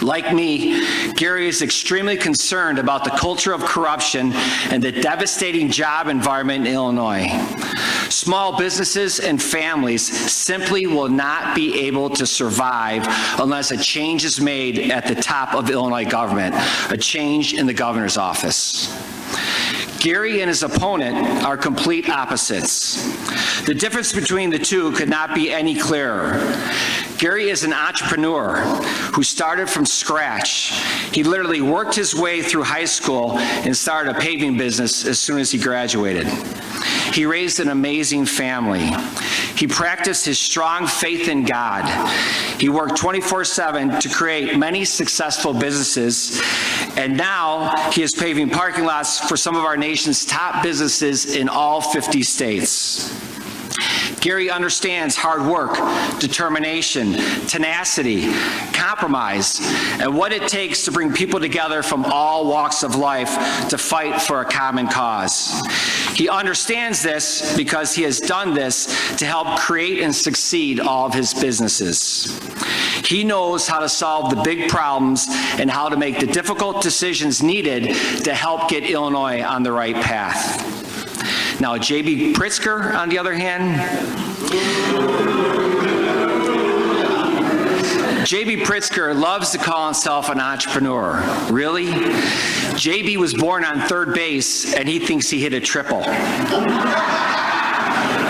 Like me, Gary is extremely concerned about the culture of corruption and the devastating job environment in Illinois. Small businesses and families simply will not be able to survive unless a change is made at the top of Illinois government, a change in the governor's office. Gary and his opponent are complete opposites. The difference between the two could not be any clearer. Gary is an entrepreneur who started from scratch. He literally worked his way through high school and started a paving business as soon as he graduated. He raised an amazing family. He practiced his strong faith in God. He worked 24/7 to create many successful businesses, and now he is paving parking lots for some of our nation's top businesses in all 50 states. Gary understands hard work, determination, tenacity, compromise, and what it takes to bring people together from all walks of life to fight for a common cause. He understands this because he has done this to help create and succeed all of his businesses. He knows how to solve the big problems and how to make the difficult decisions needed to help get Illinois on the right path. Now, JB Pritzker, on the other hand, JB Pritzker loves to call himself an entrepreneur. Really? JB was born on third base, and he thinks he hit a triple.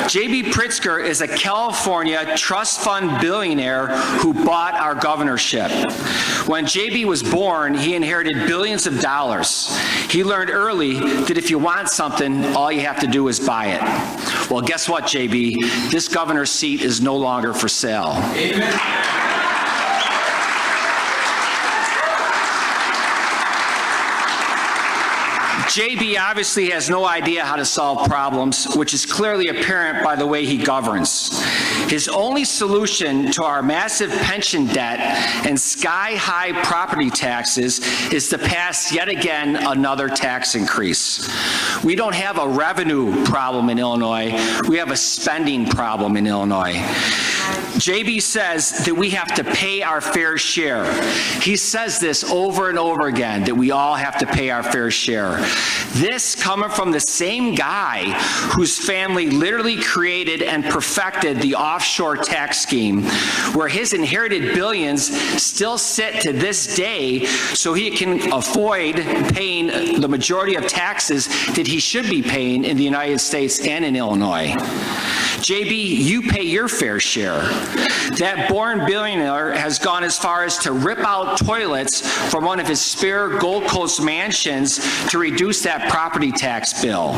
JB Pritzker is a California trust fund billionaire who bought our governorship. When JB was born, he inherited billions of dollars. He learned early that if you want something, all you have to do is buy it. Well, guess what, JB? This governor's seat is no longer for sale. Amen. JB obviously has no idea how to solve problems, which is clearly apparent by the way he governs. His only solution to our massive pension debt and sky-high property taxes is to pass yet again another tax increase. We don't have a revenue problem in Illinois, we have a spending problem in Illinois. JB says that we have to pay our fair share. He says this over and over again, that we all have to pay our fair share. This coming from the same guy whose family literally created and perfected the offshore tax scheme, where his inherited billions still sit to this day so he can avoid paying the majority of taxes that he should be paying in the United States and in Illinois. JB, you pay your fair share. That born billionaire has gone as far as to rip out toilets from one of his spare Gold Coast mansions to reduce that property tax bill.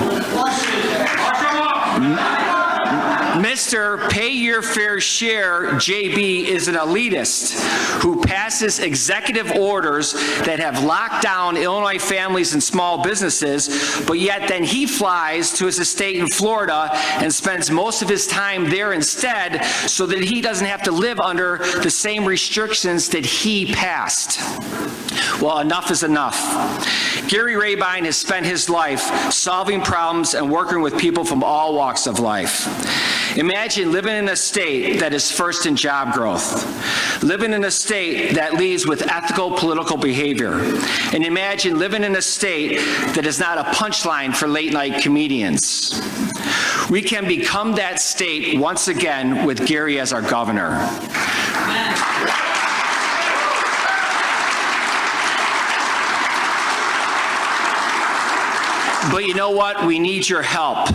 Mr. Pay Your Fair Share, JB, is an elitist who passes executive orders that have locked down Illinois families and small businesses, but yet then he flies to his estate in Florida and spends most of his time there instead so that he doesn't have to live under the same restrictions that he passed. Well, enough is enough. Gary Rabine has spent his life solving problems and working with people from all walks of life. Imagine living in a state that is first in job growth, living in a state that leads with ethical political behavior, and imagine living in a state that is not a punchline for late-night comedians. We can become that state once again with Gary as our governor. But you know what? We need your help.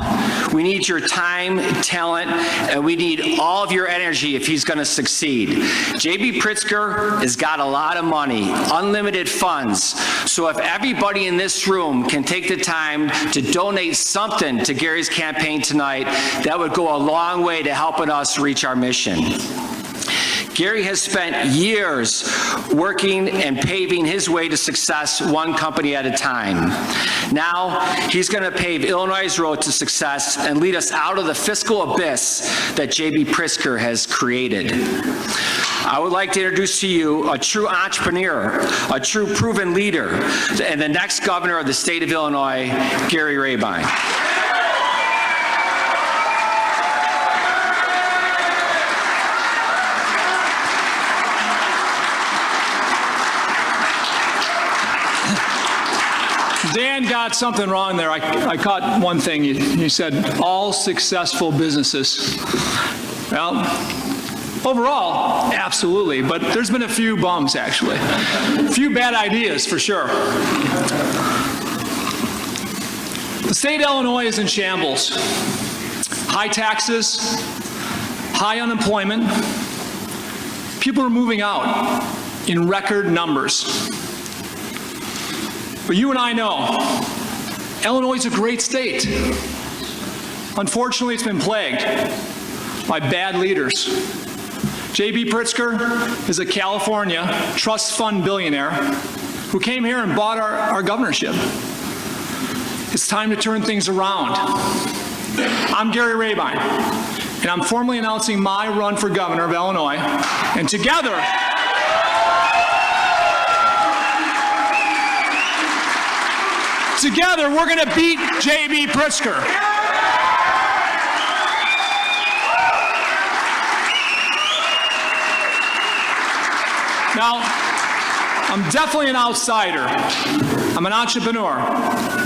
We need your time, talent, and we need all of your energy if he's going to succeed. JB Pritzker has got a lot of money, unlimited funds. So if everybody in this room can take the time to donate something to Gary's campaign tonight, that would go a long way to helping us reach our mission. Gary has spent years working and paving his way to success one company at a time. Now, he's going to pave Illinois' road to success and lead us out of the fiscal abyss that JB Pritzker has created. I would like to introduce to you a true entrepreneur, a true proven leader, and the next governor of the state of Illinois, Gary Rabine. Dan got something wrong there. I caught one thing. He said all successful businesses. Well, overall, absolutely, but there's been a few bums, actually. A few bad ideas, for sure. The state of Illinois is in shambles. High taxes, high unemployment. People are moving out in record numbers. But you and I know, Illinois is a great state. Unfortunately, it's been plagued by bad leaders. JB Pritzker is a California trust fund billionaire who came here and bought our governorship. It's time to turn things around. I'm Gary Rabine, and I'm formally announcing my run for governor of Illinois, and together, we're going to beat JB Pritzker. Now, I'm definitely an outsider. I'm an entrepreneur,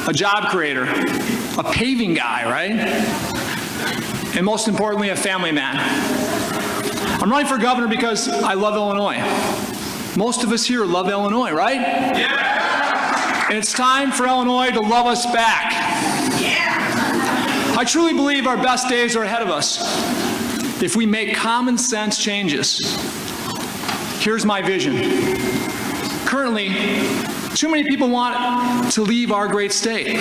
a job creator, a paving guy, right? And most importantly, a family man. I'm running for governor because I love Illinois. Most of us here love Illinois, right? Yeah. And it's time for Illinois to love us back. Yeah. I truly believe our best days are ahead of us if we make common sense changes. Here's my vision. Currently, too many people want to leave our great state.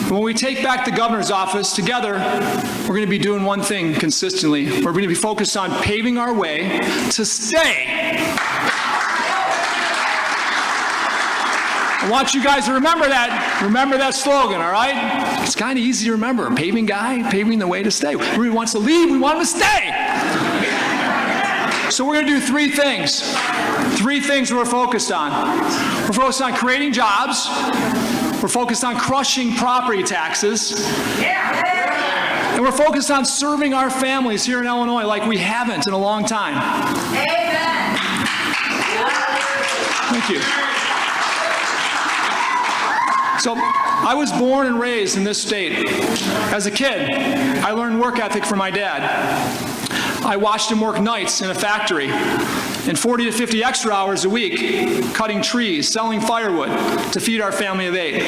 When we take back the governor's office together, we're going to be doing one thing consistently. We're going to be focused on paving our way to stay. I want you guys to remember that slogan, all right? It's kind of easy to remember. Paving guy, paving the way to stay. Everybody wants to leave, we want him to stay. So we're going to do three things. Three things we're focused on. We're focused on creating jobs. We're focused on crushing property taxes. And we're focused on serving our families here in Illinois like we haven't in a long time. Amen. Thank you. So I was born and raised in this state. As a kid, I learned work ethic from my dad. I watched him work nights in a factory and 40 to 50 extra hours a week, cutting trees, selling firewood to feed our family of 8.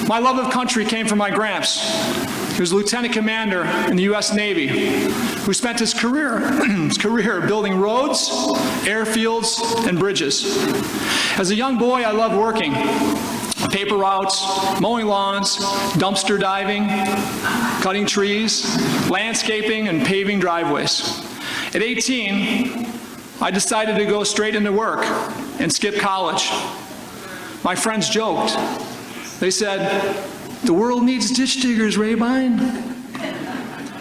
My love of country came from my gramps. He was a lieutenant commander in the U.S. Navy who spent his career building roads, airfields, and bridges. As a young boy, I loved working. Paper routes, mowing lawns, dumpster diving, cutting trees, landscaping, and paving driveways. At 18, I decided to go straight into work and skip college. My friends joked. They said, "The world needs ditch diggers, Rabine."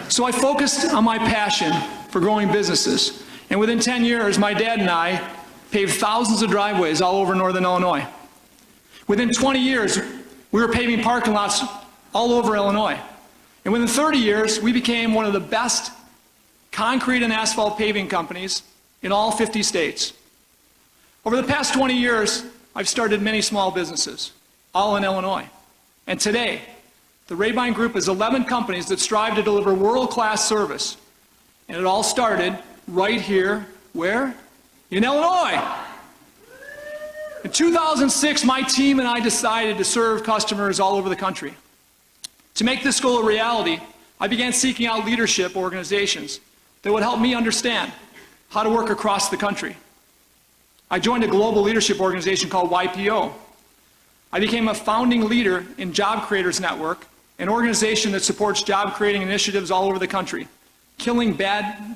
So I focused on my passion for growing businesses. And within 10 years, my dad and I paved thousands of driveways all over northern Illinois. Within 20 years, we were paving parking lots all over Illinois. And within 30 years, we became one of the best concrete and asphalt paving companies in all 50 states. Over the past 20 years, I've started many small businesses, all in Illinois. And today, the Rabine Group is 11 companies that strive to deliver world-class service. And it all started right here, where? In Illinois. In 2006, my team and I decided to serve customers all over the country. To make this goal a reality, I began seeking out leadership organizations that would help me understand how to work across the country. I joined a global leadership organization called YPO. I became a founding leader in Job Creators Network, an organization that supports job creating initiatives all over the country, killing bad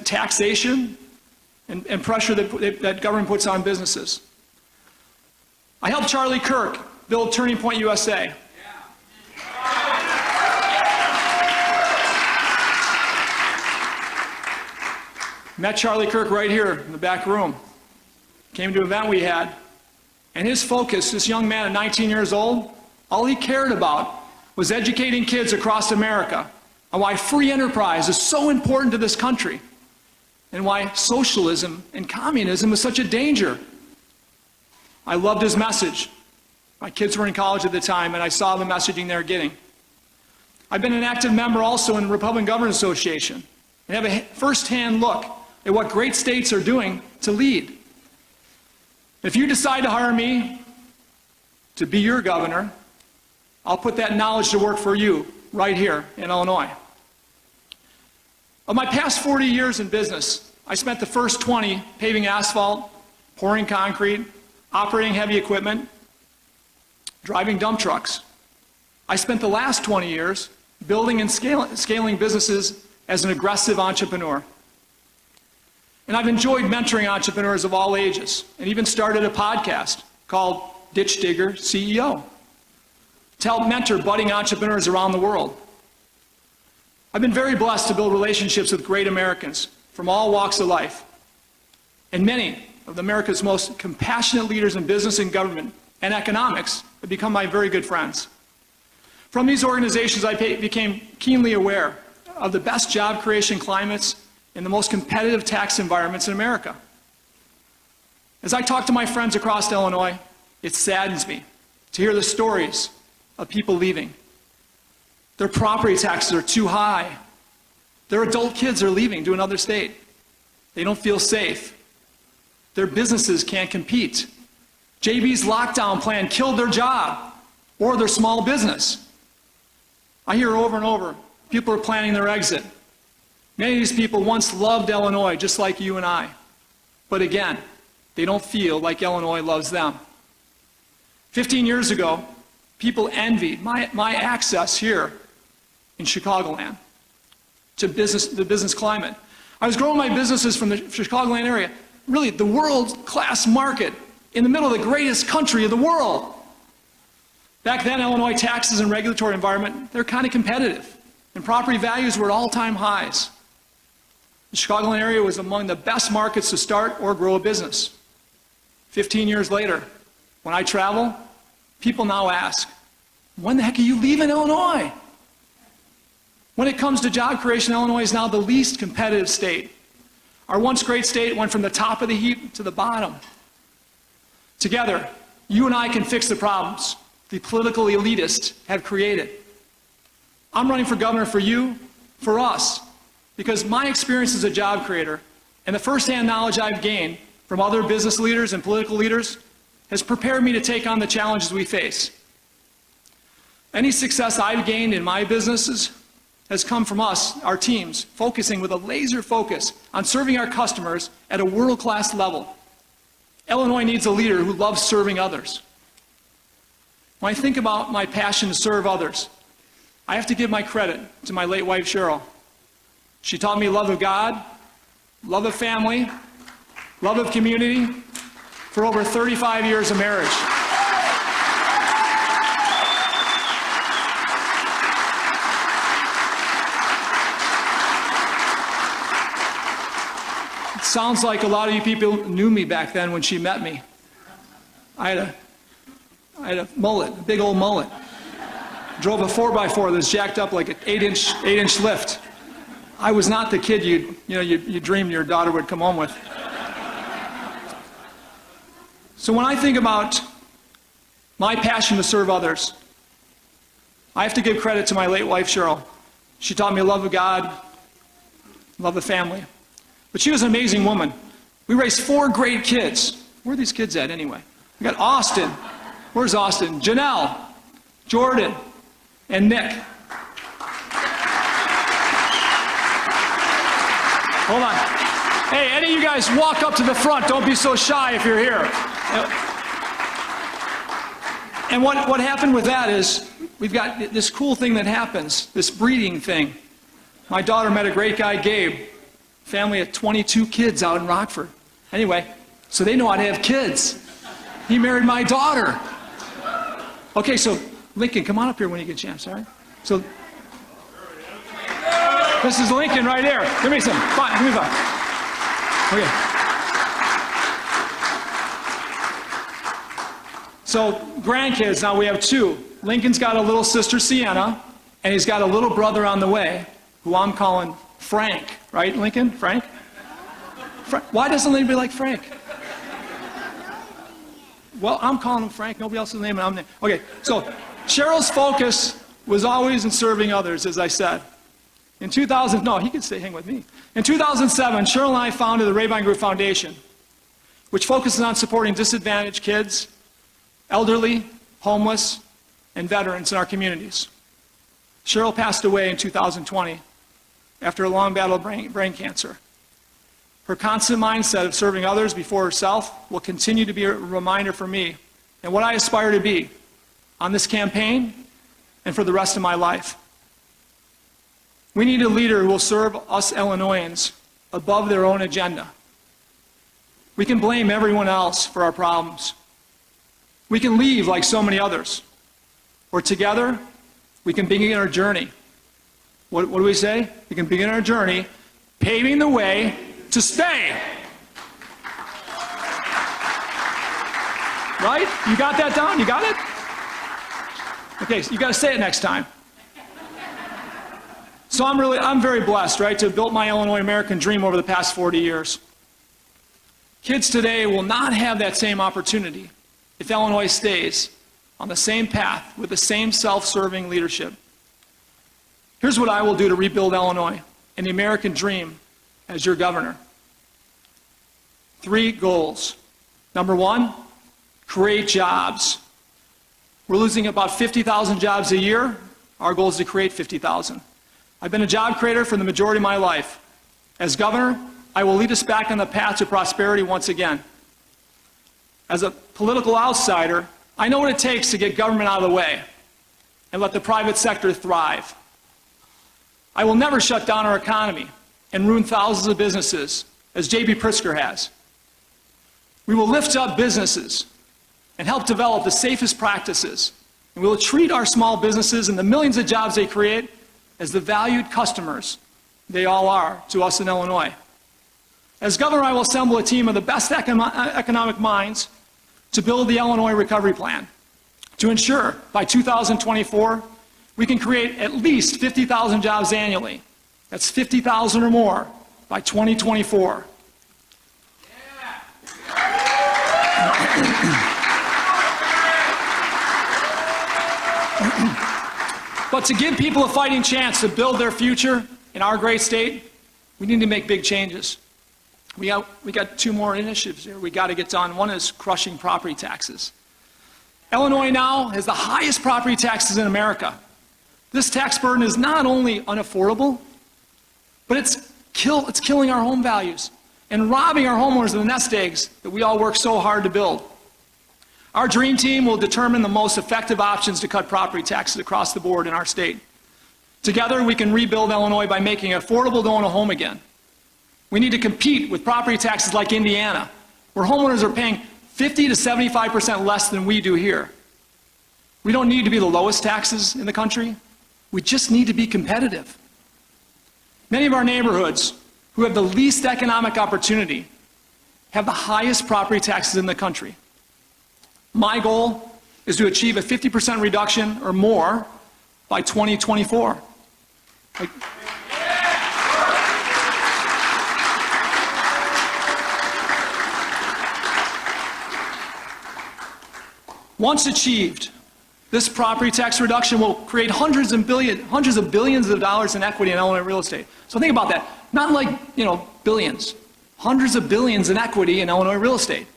taxation and pressure that government puts on businesses. I helped Charlie Kirk build Turning Point USA. Met Charlie Kirk right here in the back room. Came to an event we had, and his focus, this young man at 19 years old, all he cared about was educating kids across America on why free enterprise is so important to this country, and why socialism and communism is such a danger. I loved his message. My kids were in college at the time, and I saw the messaging they were getting. I've been an active member also in the Republican Governors Association and have a first-hand look at what great states are doing to lead. If you decide to hire me to be your governor, I'll put that knowledge to work for you right here in Illinois. Of my past 40 years in business, I spent the first 20 paving asphalt, pouring concrete, operating heavy equipment, driving dump trucks. I spent the last 20 years building and scaling businesses as an aggressive entrepreneur. And I've enjoyed mentoring entrepreneurs of all ages, and even started a podcast called Ditch Digger CEO to help mentor budding entrepreneurs around the world. I've been very blessed to build relationships with great Americans from all walks of life, and many of America's most compassionate leaders in business and government and economics have become my very good friends. From these organizations, I became keenly aware of the best job creation climates in the most competitive tax environments in America. As I talk to my friends across Illinois, it saddens me to hear the stories of people leaving. Their property taxes are too high. Their adult kids are leaving to another state. They don't feel safe. Their businesses can't compete. JB's lockdown plan killed their job or their small business. I hear over and over, people are planning their exit. Many of these people once loved Illinois just like you and I. But again, they don't feel like Illinois loves them. 15 years ago, people envied my access here in Chicagoland to the business climate. I was growing my businesses from the Chicagoland area, really the world-class market in the middle of the greatest country of the world. Back then, Illinois taxes and regulatory environment, they're kind of competitive, and property values were at all-time highs. The Chicagoland area was among the best markets to start or grow a business. 15 years later, when I travel, people now ask, when the heck are you leaving Illinois? When it comes to job creation, Illinois is now the least competitive state. Our once great state went from the top of the heap to the bottom. Together, you and I can fix the problems the political elitists have created. I'm running for governor for you, for us, because my experience as a job creator and the firsthand knowledge I've gained from other business leaders and political leaders has prepared me to take on the challenges we face. Any success I've gained in my businesses has come from us, our teams, focusing with a laser focus on serving our customers at a world-class level. Illinois needs a leader who loves serving others. When I think about my passion to serve others, I have to give my credit to my late wife, Cheryl. She taught me love of God, love of family, love of community for over 35 years of marriage. It sounds like a lot of you people knew me back then when she met me. I had a mullet, a big old mullet. Drove a 4x4 that's jacked up like an 8-inch lift. I was not the kid you dreamed your daughter would come home with. So when I think about my passion to serve others, I have to give credit to my late wife, Cheryl. She taught me love of God, love of family. But she was an amazing woman. We raised 4 great kids. Where are these kids at anyway? We got Austin. Where's Austin? Janelle, Jordan, and Nick. Hold on. Hey, any of you guys walk up to the front. Don't be so shy if you're here. And what happened with that is we've got this cool thing that happens, this breeding thing. My daughter met a great guy, Gabe. Family of 22 kids out in Rockford. Anyway, so they know how to have kids. He married my daughter. Okay, so Lincoln, come on up here when you get a chance, all right? So this is Lincoln right here. Give me some. Fine, give me 5. Okay. So grandkids, now we have 2. Lincoln's got a little sister, Sienna, and he's got a little brother on the way, who I'm calling Frank. Right, Lincoln? Frank? Why doesn't anybody like Frank? Well, I'm calling him Frank. Nobody else's name, and I'm named. Okay, so Cheryl's focus was always in serving others, as I said. In 2000, no, he could stay hang with me. In 2007, Cheryl and I founded the Rabine Group Foundation, which focuses on supporting disadvantaged kids, elderly, homeless, and veterans in our communities. Cheryl passed away in 2020 after a long battle of brain cancer. Her constant mindset of serving others before herself will continue to be a reminder for me and what I aspire to be on this campaign and for the rest of my life. We need a leader who will serve us Illinoisans above their own agenda. We can blame everyone else for our problems. We can leave like so many others. Or together, we can begin our journey. What do we say? We can begin our journey paving the way to stay. Right? You got that down? You got it? Okay, so you got to say it next time. So I'm very blessed, right, to have built my Illinois American dream over the past 40 years. Kids today will not have that same opportunity if Illinois stays on the same path with the same self-serving leadership. Here's what I will do to rebuild Illinois and the American dream as your governor. 3 goals. Number 1, create jobs. We're losing about 50,000 jobs a year. Our goal is to create 50,000. I've been a job creator for the majority of my life. As governor, I will lead us back on the path to prosperity once again. As a political outsider, I know what it takes to get government out of the way and let the private sector thrive. I will never shut down our economy and ruin thousands of businesses, as JB Pritzker has. We will lift up businesses and help develop the safest practices, and we will treat our small businesses and the millions of jobs they create as the valued customers they all are to us in Illinois. As governor, I will assemble a team of the best economic minds to build the Illinois Recovery Plan to ensure by 2024 we can create at least 50,000 jobs annually. That's 50,000 or more by 2024. But to give people a fighting chance to build their future in our great state, we need to make big changes. We got 2 more initiatives here we got to get done. One is crushing property taxes. Illinois now has the highest property taxes in America. This tax burden is not only unaffordable, but it's killing our home values and robbing our homeowners of the nest eggs that we all work so hard to build. Our dream team will determine the most effective options to cut property taxes across the board in our state. Together, we can rebuild Illinois by making it affordable to own a home again. We need to compete with property taxes like Indiana, where homeowners are paying 50 to 75% less than we do here. We don't need to be the lowest taxes in the country. We just need to be competitive. Many of our neighborhoods who have the least economic opportunity have the highest property taxes in the country. My goal is to achieve a 50% reduction or more by 2024. Once achieved, this property tax reduction will create hundreds of billions of dollars in equity in Illinois real estate. So think about that. Not like, billions. Hundreds of billions in equity in Illinois real estate.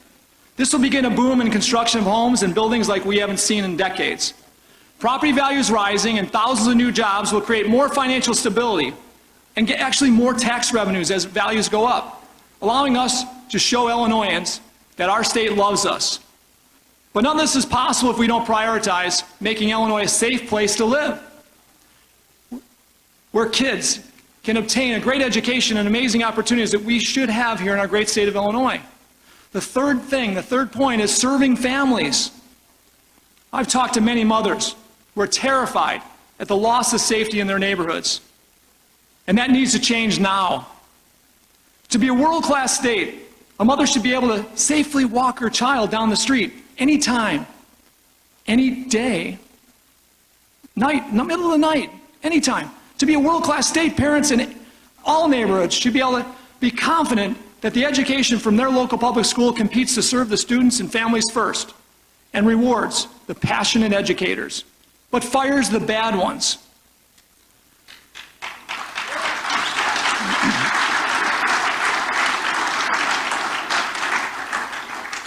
This will begin a boom in construction of homes and buildings like we haven't seen in decades. Property values rising and thousands of new jobs will create more financial stability and get actually more tax revenues as values go up, allowing us to show Illinoisans that our state loves us. But none of this is possible if we don't prioritize making Illinois a safe place to live, where kids can obtain a great education and amazing opportunities that we should have here in our great state of Illinois. The third point is serving families. I've talked to many mothers who are terrified at the loss of safety in their neighborhoods. And that needs to change now. To be a world-class state, a mother should be able to safely walk her child down the street anytime, any day, night, in the middle of the night, anytime. To be a world-class state, parents in all neighborhoods should be able to be confident that the education from their local public school competes to serve the students and families first. and rewards the passionate educators, but fires the bad ones.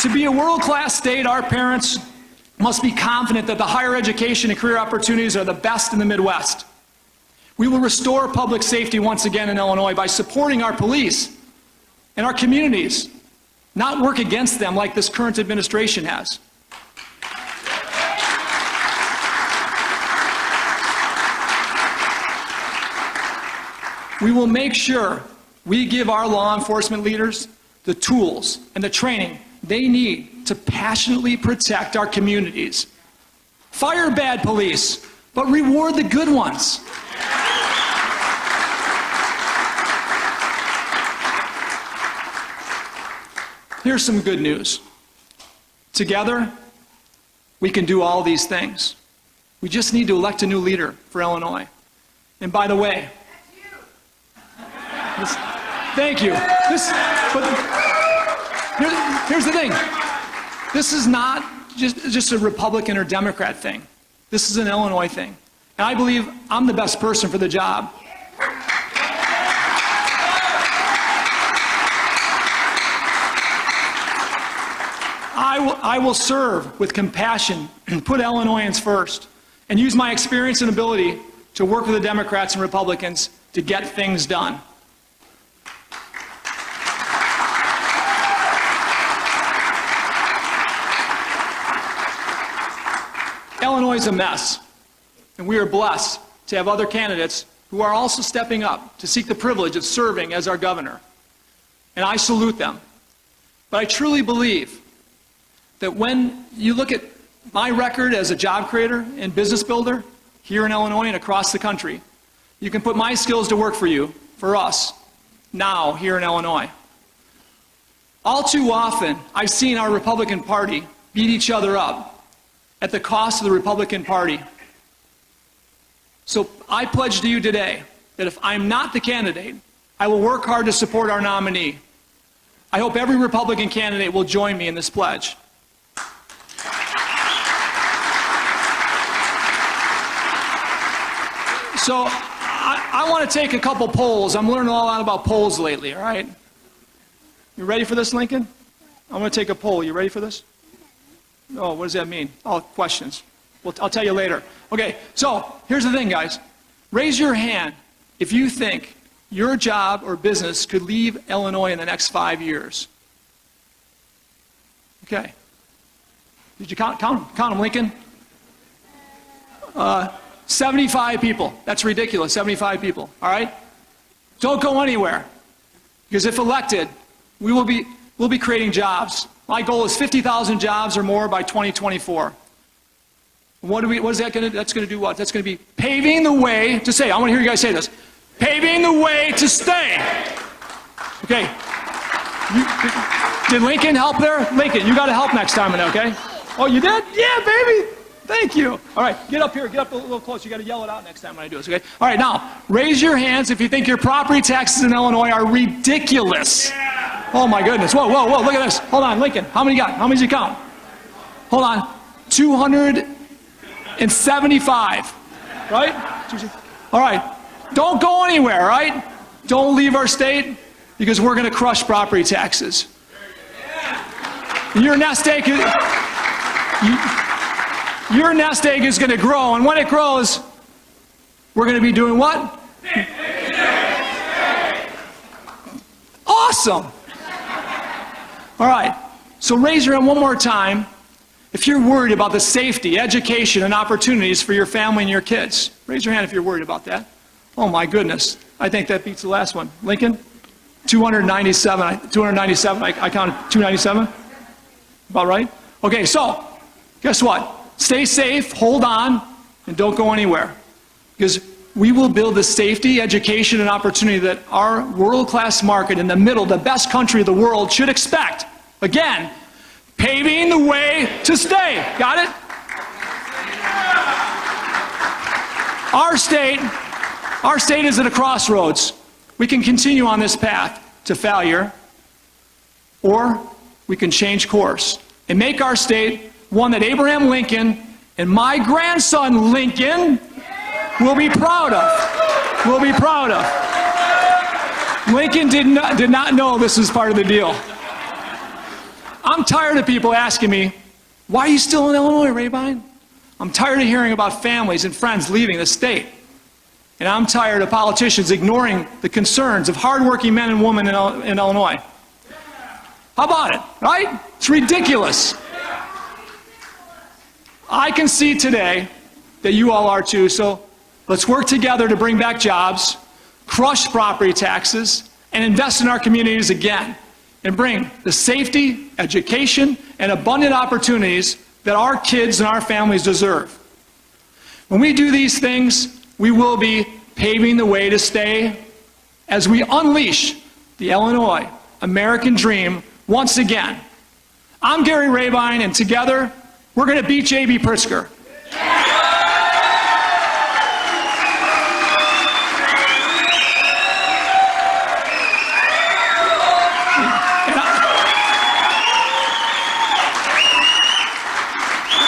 To be a world-class state, our parents must be confident that the higher education and career opportunities are the best in the Midwest. We will restore public safety once again in Illinois by supporting our police and our communities, not work against them like this current administration has. We will make sure we give our law enforcement leaders the tools and the training they need to passionately protect our communities. Fire bad police, but reward the good ones. Here's some good news. Together, we can do all these things. We just need to elect a new leader for Illinois. And by the way, thank you. Here's the thing. This is not just a Republican or Democrat thing. This is an Illinois thing. And I believe I'm the best person for the job. I will serve with compassion and put Illinoisans first and use my experience and ability to work with the Democrats and Republicans to get things done. Illinois is a mess, and we are blessed to have other candidates who are also stepping up to seek the privilege of serving as our governor. And I salute them. But I truly believe that when you look at my record as a job creator and business builder here in Illinois and across the country, you can put my skills to work for you, for us, now here in Illinois. All too often, I've seen our Republican Party beat each other up at the cost of the Republican Party. So I pledge to you today that if I'm not the candidate, I will work hard to support our nominee. I hope every Republican candidate will join me in this pledge. So I want to take a couple polls. I'm learning a lot about polls lately, all right? You ready for this, Lincoln? I'm going to take a poll. You ready for this? Oh, what does that mean? Oh, questions. Well, I'll tell you later. Okay, so here's the thing, guys. Raise your hand if you think your job or business could leave Illinois in the next 5 years. Okay. Did you count them, Lincoln? 75 people. That's ridiculous, 75 people, all right? Don't go anywhere, because if elected, we'll be creating jobs. My goal is 50,000 jobs or more by 2024. What is that going to, that's going to do what? That's going to be paving the way to stay. I want to hear you guys say this. Paving the way to stay. Okay. Did Lincoln help there? Lincoln, you got to help next time, okay? Oh, you did? Yeah, baby. Thank you. All right, get up here. Get up a little close. You got to yell it out next time when I do this, okay? All right, now, raise your hands if you think your property taxes in Illinois are ridiculous. Oh, my goodness. Whoa, whoa, whoa. Look at this. Hold on, Lincoln. How many you got? How many did you count? Hold on. 275. Right? All right. Don't go anywhere, all right? Don't leave our state, because we're going to crush property taxes. Your nest egg is going to grow, and when it grows, we're going to be doing what? Awesome. All right, so raise your hand one more time if you're worried about the safety, education, and opportunities for your family and your kids. Raise your hand if you're worried about that. Oh my goodness, I think that beats the last one. Lincoln? 297, I counted 297. About right? Okay, so, guess what? Stay safe, hold on, and don't go anywhere. Because we will build the safety, education, and opportunity that our world-class market in the middle, the best country of the world, should expect. Again, paving the way to stay. Got it? Our state is at a crossroads. We can continue on this path to failure, or we can change course and make our state one that Abraham Lincoln and my grandson Lincoln will be proud of. Will be proud of. Lincoln did not know this was part of the deal. I'm tired of people asking me, why are you still in Illinois, Rabine? I'm tired of hearing about families and friends leaving the state. And I'm tired of politicians ignoring the concerns of hardworking men and women in Illinois. How about it, right? It's ridiculous. I can see today that you all are too, so let's work together to bring back jobs, crush property taxes, and invest in our communities again, and bring the safety, education, and abundant opportunities that our kids and our families deserve. When we do these things, we will be paving the way to stay as we unleash the Illinois American dream once again. I'm Gary Rabine, and together, we're going to beat JB Pritzker.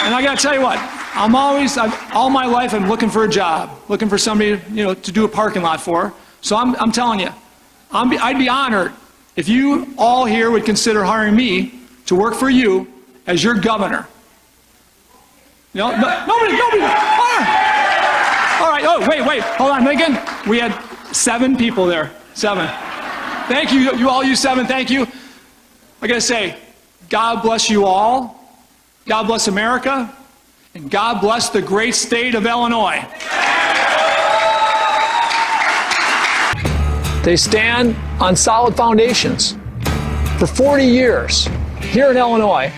And I got to tell you what, all my life I'm looking for a job, looking for somebody, to do a parking lot for. So I'm telling you, I'd be honored if you all here would consider hiring me to work for you as your governor. Nobody. All right. Oh, wait. Hold on, Lincoln. We had 7 people there. 7. Thank you, you 7. Thank you. I got to say, God bless you all. God bless America, and God bless the great state of Illinois. They stand on solid foundations. For 40 years, here in Illinois,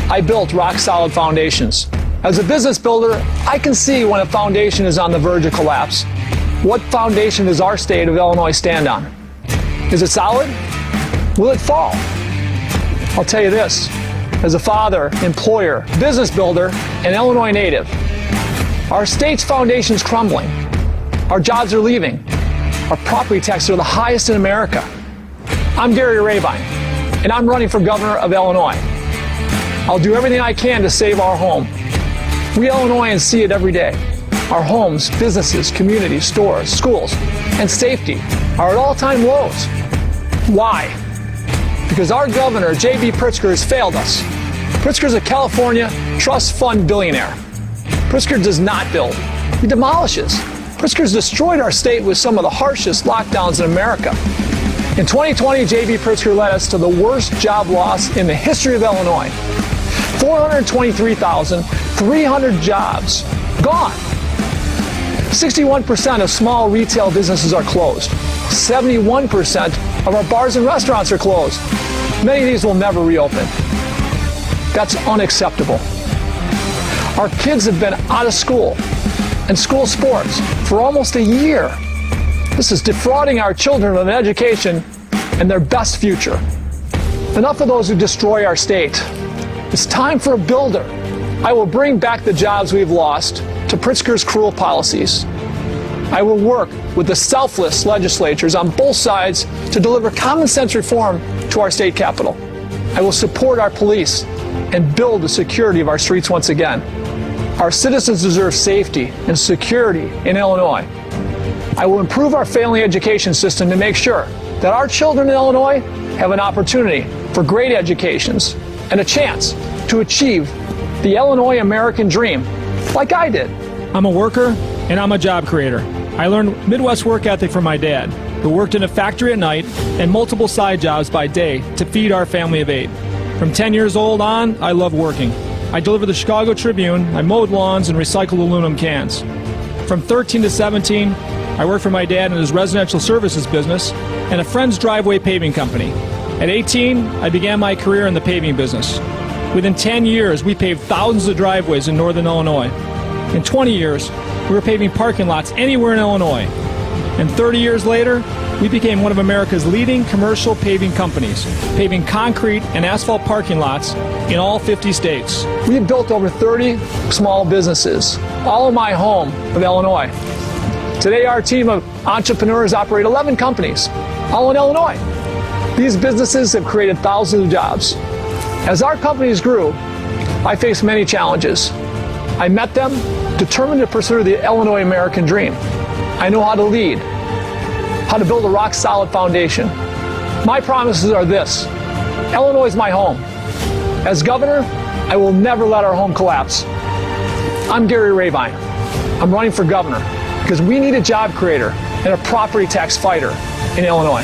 I built rock-solid foundations. As a business builder, I can see when a foundation is on the verge of collapse. What foundation does our state of Illinois stand on? Is it solid? Will it fall? I'll tell you this. As a father, employer, business builder, and Illinois native, our state's foundation is crumbling. Our jobs are leaving. Our property taxes are the highest in America. I'm Gary Rabine, and I'm running for governor of Illinois. I'll do everything I can to save our home. We Illinoisans see it every day. Our homes, businesses, communities, stores, schools, and safety are at all-time lows. Why? Because our governor, JB Pritzker, has failed us. Pritzker's a California trust fund billionaire. Pritzker does not build. He demolishes. Pritzker's destroyed our state with some of the harshest lockdowns in America. In 2020, JB Pritzker led us to the worst job loss in the history of Illinois. 423,300 jobs gone. 61% of small retail businesses are closed. 71% of our bars and restaurants are closed. Many of these will never reopen. That's unacceptable. Our kids have been out of school and school sports for almost a year. This is defrauding our children of an education and their best future. Enough of those who destroy our state. It's time for a builder. I will bring back the jobs we've lost to Pritzker's cruel policies. I will work with the selfless legislatures on both sides to deliver common sense reform to our state capital. I will support our police and build the security of our streets once again. Our citizens deserve safety and security in Illinois. I will improve our failing education system to make sure that our children in Illinois have an opportunity for great educations and a chance to achieve the Illinois American dream, like I did. I'm a worker and I'm a job creator. I learned Midwest work ethic from my dad, who worked in a factory at night and multiple side jobs by day to feed our family of 8. From 10 years old on, I love working. I delivered the Chicago Tribune, I mowed lawns and recycled aluminum cans. From 13 to 17, I worked for my dad in his residential services business and a friend's driveway paving company. At 18, I began my career in the paving business. Within 10 years, we paved thousands of driveways in northern Illinois. In 20 years, we were paving parking lots anywhere in Illinois. And 30 years later, we became one of America's leading commercial paving companies, paving concrete and asphalt parking lots in all 50 states. We've built over 30 small businesses, all in my home of Illinois. Today, our team of entrepreneurs operate 11 companies, all in Illinois. These businesses have created thousands of jobs. As our companies grew, I faced many challenges. I met them determined to pursue the Illinois American dream. I know how to lead, how to build a rock-solid foundation. My promises are this: Illinois is my home. As governor, I will never let our home collapse. I'm Gary Rabine. I'm running for governor because we need a job creator and a property tax fighter in Illinois.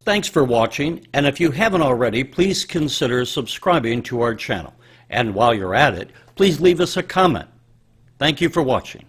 Thanks for watching, and if you haven't already, please consider subscribing to our channel. And while you're at it, please leave us a comment. Thank you for watching.